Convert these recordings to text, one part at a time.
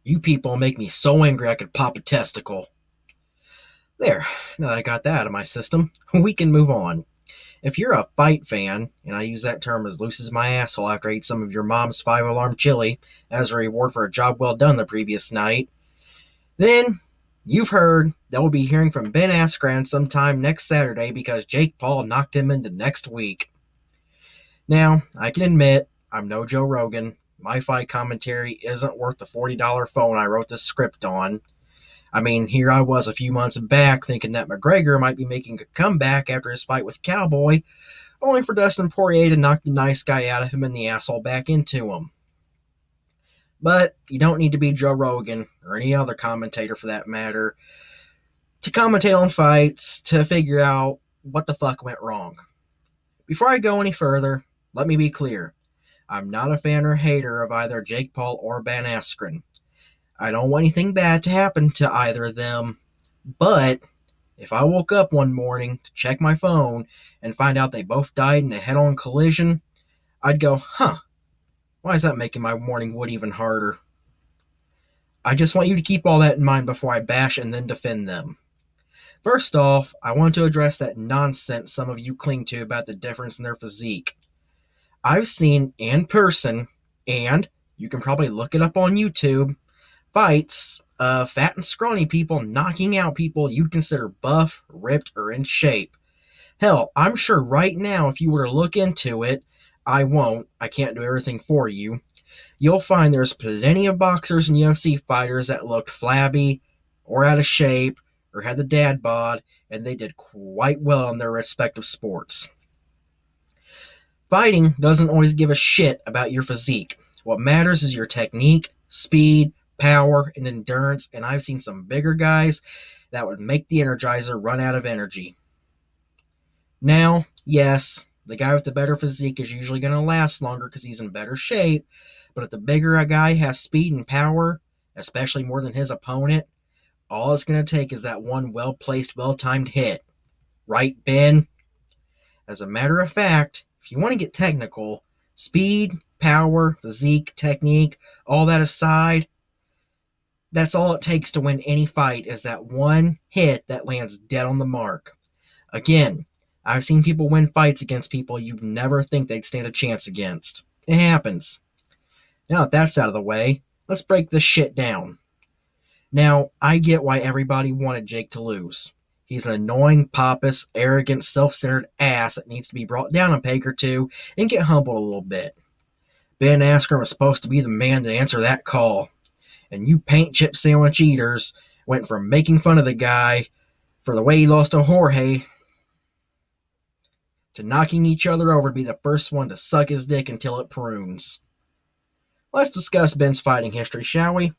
You people make me so angry I could pop a testicle. There, now that I got that out of my system, we can move on. If you're a fight fan, and I use that term as loose as my asshole after I ate some of your mom's five-alarm chili as a reward for a job well done the previous night, then you've heard that we'll be hearing from Ben Askren sometime next Saturday because Jake Paul knocked him into next week. Now, I can admit, I'm no Joe Rogan. My fight commentary isn't worth the $40 phone I wrote this script on. I mean, here I was a few months back thinking that McGregor might be making a comeback after his fight with Cowboy, only for Dustin Poirier to knock the nice guy out of him and the asshole back into him. But you don't need to be Joe Rogan, or any other commentator for that matter, to commentate on fights to figure out what the fuck went wrong. Before I go any further, let me be clear. I'm not a fan or hater of either Jake Paul or Ben Askren. I don't want anything bad to happen to either of them, but if I woke up one morning to check my phone and find out they both died in a head-on collision, I'd go, why is that making my morning wood even harder? I just want you to keep all that in mind before I bash and then defend them. First off, I want to address that nonsense some of you cling to about the difference in their physique. I've seen in person, and you can probably look it up on YouTube, fights of fat and scrawny people knocking out people you'd consider buff, ripped, or in shape. Hell, I'm sure right now if you were to look into it, I won't, I can't do everything for you, you'll find there's plenty of boxers and UFC fighters that looked flabby, or out of shape, or had the dad bod, and they did quite well in their respective sports. Fighting doesn't always give a shit about your physique. What matters is your technique, speed, power, and endurance, and I've seen some bigger guys that would make the Energizer run out of energy. Now, yes, the guy with the better physique is usually going to last longer because he's in better shape, but if the bigger a guy has speed and power, especially more than his opponent, all it's going to take is that one well-placed, well-timed hit. Right, Ben? As a matter of fact, if you want to get technical, speed, power, physique, technique, all that aside, that's all it takes to win any fight is that one hit that lands dead on the mark. Again, I've seen people win fights against people you'd never think they'd stand a chance against. It happens. Now that that's out of the way, let's break this shit down. Now, I get why everybody wanted Jake to lose. He's an annoying, pompous, arrogant, self-centered ass that needs to be brought down a peg or two and get humbled a little bit. Ben Askren was supposed to be the man to answer that call. And you paint chip sandwich eaters went from making fun of the guy for the way he lost to Jorge to knocking each other over to be the first one to suck his dick until it prunes. Let's discuss Ben's fighting history, shall we?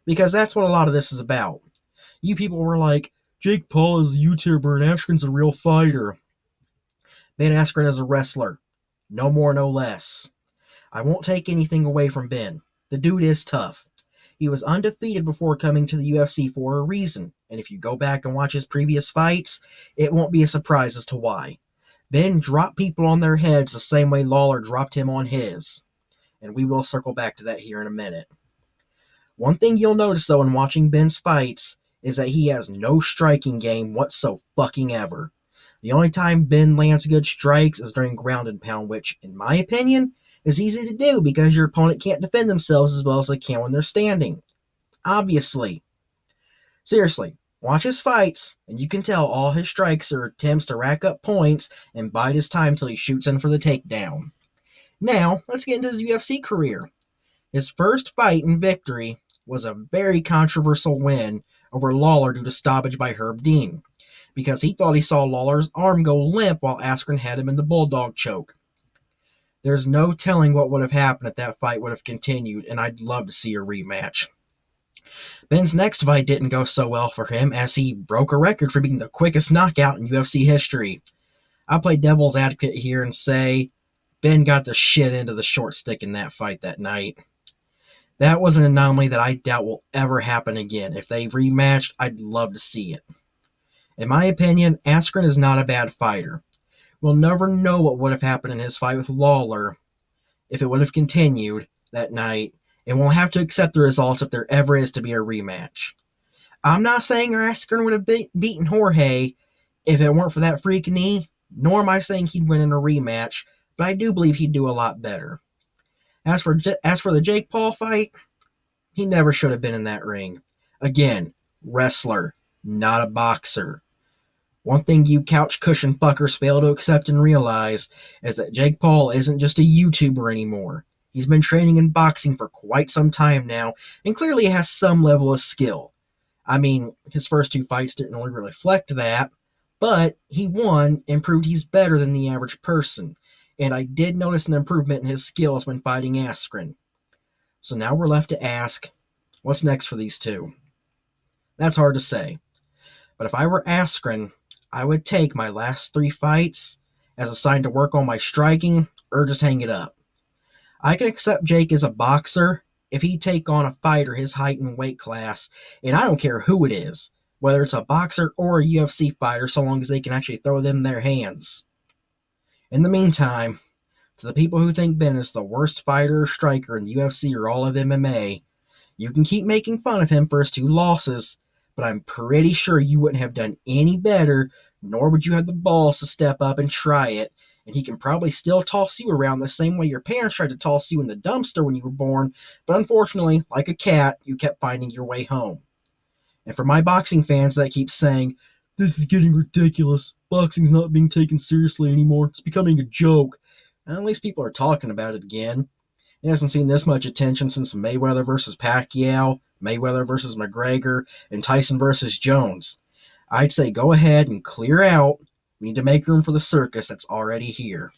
Because that's what a lot of this is about. You people were like, Jake Paul is a YouTuber and Askren's a real fighter. Ben Askren is a wrestler. No more, no less. I won't take anything away from Ben. The dude is tough. He was undefeated before coming to the UFC for a reason, and if you go back and watch his previous fights, it won't be a surprise as to why. Ben dropped people on their heads the same way Lawler dropped him on his, and we will circle back to that here in a minute. One thing you'll notice, though, in watching Ben's fights is that he has no striking game whatsoever. The only time Ben lands good strikes is during ground and pound, which, in my opinion, is easy to do because your opponent can't defend themselves as well as they can when they're standing. Obviously. Seriously, watch his fights, and you can tell all his strikes are attempts to rack up points and bide his time till he shoots in for the takedown. Now, let's get into his UFC career. His first fight and victory was a very controversial win over Lawler due to stoppage by Herb Dean, because he thought he saw Lawler's arm go limp while Askren had him in the bulldog choke. There's no telling what would have happened if that fight would have continued, and I'd love to see a rematch. Ben's next fight didn't go so well for him, as he broke a record for being the quickest knockout in UFC history. I'll play devil's advocate here and say Ben got the shit into the short stick in that fight that night. That was an anomaly that I doubt will ever happen again. If they rematched, I'd love to see it. In my opinion, Askren is not a bad fighter. We'll never know what would have happened in his fight with Lawler if it would have continued that night, and we'll have to accept the results if there ever is to be a rematch. I'm not saying Askren would have beaten Jorge if it weren't for that freak knee, nor am I saying he'd win in a rematch, but I do believe he'd do a lot better. As for the Jake Paul fight, he never should have been in that ring. Again, wrestler, not a boxer. One thing you couch cushion fuckers fail to accept and realize is that Jake Paul isn't just a YouTuber anymore. He's been training in boxing for quite some time now and clearly has some level of skill. I mean, his first two fights didn't really reflect that, but he won and proved he's better than the average person. And I did notice an improvement in his skills when fighting Askren. So now we're left to ask, what's next for these two? That's hard to say. But if I were Askren, I would take my last three fights as a sign to work on my striking or just hang it up. I can accept Jake as a boxer if he'd take on a fighter his height and weight class, and I don't care who it is, whether it's a boxer or a UFC fighter, so long as they can actually throw them their hands. In the meantime, to the people who think Ben is the worst fighter or striker in the UFC or all of MMA, you can keep making fun of him for his two losses, but I'm pretty sure you wouldn't have done any better, nor would you have the balls to step up and try it, and he can probably still toss you around the same way your parents tried to toss you in the dumpster when you were born, but unfortunately, like a cat, you kept finding your way home. And for my boxing fans that keep saying, this is getting ridiculous, boxing's not being taken seriously anymore, it's becoming a joke, at least people are talking about it again. It hasn't seen this much attention since Mayweather versus Pacquiao, Mayweather versus McGregor, and Tyson versus Jones. I'd say go ahead and clear out. We need to make room for the circus that's already here.